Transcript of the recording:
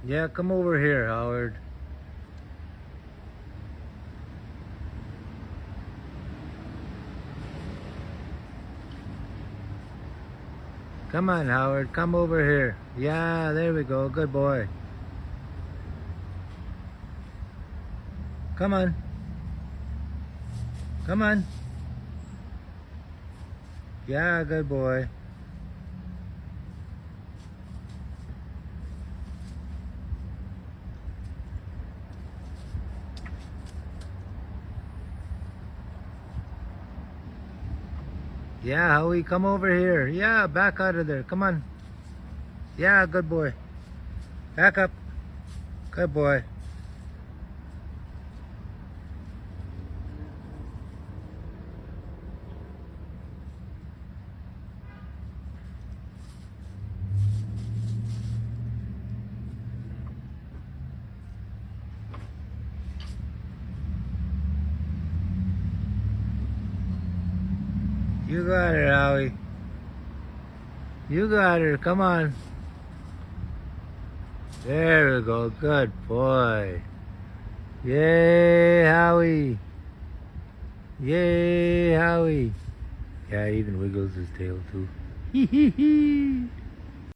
Yeah, come over here, Howard. Come on, Howard. Come over here. Yeah, there we go. Good boy. Come on. Come on. Yeah, good boy. Yeah, Howie, come over here. Yeah, back out of there. Come on. Yeah, good boy. Back up. Good boy. You got it, Howie. You got her. Come on. There we go. Good boy. Yay, Howie. Yay, Howie. Yeah, he even wiggles his tail too. Hee hee hee.